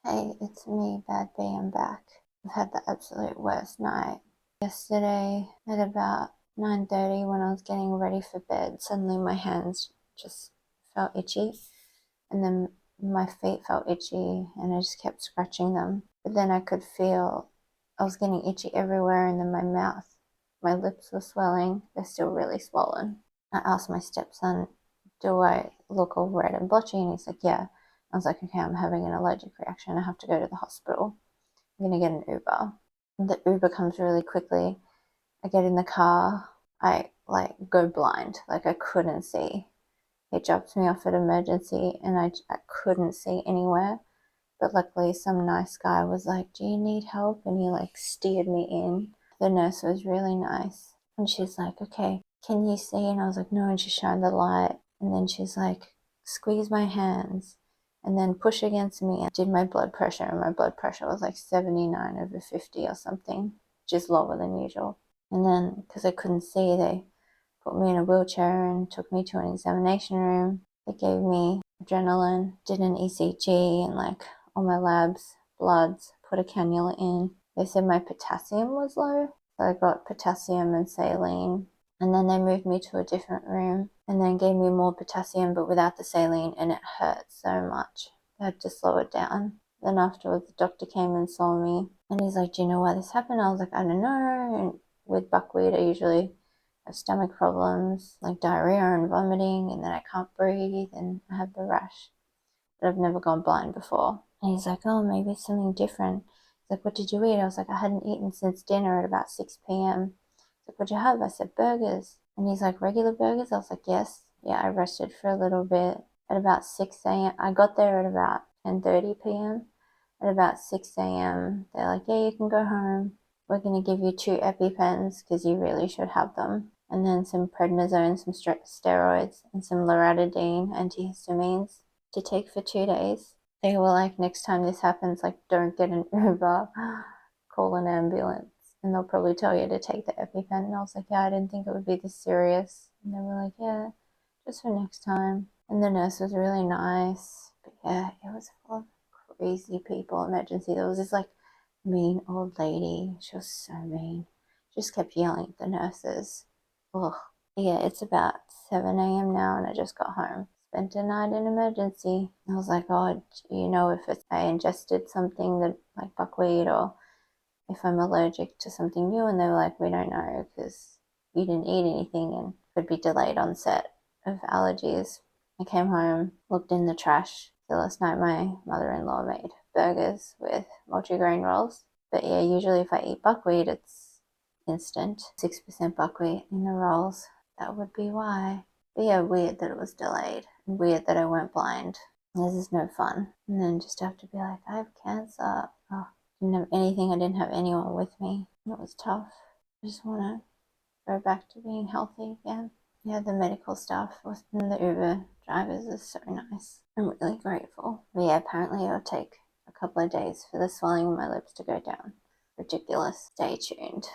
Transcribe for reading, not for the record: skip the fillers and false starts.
Hey, it's me, Bad B, I'm back. I've had the absolute worst night. Yesterday at about 9:30 when I was getting ready for bed, suddenly my hands just felt itchy and then my feet felt itchy and I just kept scratching them. But then I could feel I was getting itchy everywhere and then my mouth, my lips were swelling. They're still really swollen. I asked my stepson, do I look all red and blotchy? And he's like, yeah. I was like, okay, I'm having an allergic reaction. I have to go to the hospital. I'm going to get an Uber. The Uber comes really quickly. I get in the car. I go blind. I couldn't see. He drops me off at emergency and I couldn't see anywhere. But luckily some nice guy was like, do you need help? And he steered me in. The nurse was really nice. And she's like, okay, can you see? And I was like, no. And she shined the light. And then she's like, squeeze my hands and then push against me. And did my blood pressure. And my blood pressure was 79/50 or something, which is lower than usual. And then, because I couldn't see, they put me in a wheelchair and took me to an examination room. They gave me adrenaline, did an ECG and all my labs, bloods, put a cannula in. They said my potassium was low. So I got potassium and saline. And then they moved me to a different room and then gave me more potassium but without the saline, and it hurt so much. I had to slow it down. Then afterwards the doctor came and saw me and he's like, do you know why this happened? I was like, I don't know. And with buckwheat I usually have stomach problems like diarrhea and vomiting, and then I can't breathe and I have the rash. But I've never gone blind before. And he's like, oh, maybe it's something different. He's like, what did you eat? I was like, I hadn't eaten since dinner at about 6 p.m. He's like, what'd you have? I said, burgers. And he's like, regular burgers? I was like, yes. Yeah, I rested for a little bit. At about 6 a.m., I got there at about 10:30 p.m. At about 6 a.m., they're like, yeah, you can go home. We're going to give you 2 epipens because you really should have them. And then some prednisone, some steroids, and some loratadine, antihistamines to take for 2 days. They were like, next time this happens, don't get an Uber, call an ambulance, and they'll probably tell you to take the EpiPen. And I was like, yeah, I didn't think it would be this serious. And they were like, yeah, just for next time. And the nurse was really nice. But yeah, it was full of crazy people. Emergency. There was this mean old lady. She was so mean. She just kept yelling at the nurses. Ugh. Yeah, it's about 7 a.m. now and I just got home. Spent a night in emergency. I was like, oh, do you know if I ingested something that buckwheat or if I'm allergic to something new? And they were like, we don't know because you didn't eat anything and could be delayed onset of allergies. I came home, looked in the trash. So last night my mother-in-law made burgers with multigrain rolls. But yeah, usually if I eat buckwheat, it's instant. 6% buckwheat in the rolls. That would be why. But yeah, weird that it was delayed. And weird that I went blind. This is no fun. And then just have to be like, I have cancer. Oh, didn't have anything. I didn't have anyone with me. It was tough. I just want to go back to being healthy again. Yeah, the medical staff and the Uber drivers are so nice. I'm really grateful. But yeah, apparently it'll take a couple of days for the swelling in my lips to go down. Ridiculous. Stay tuned.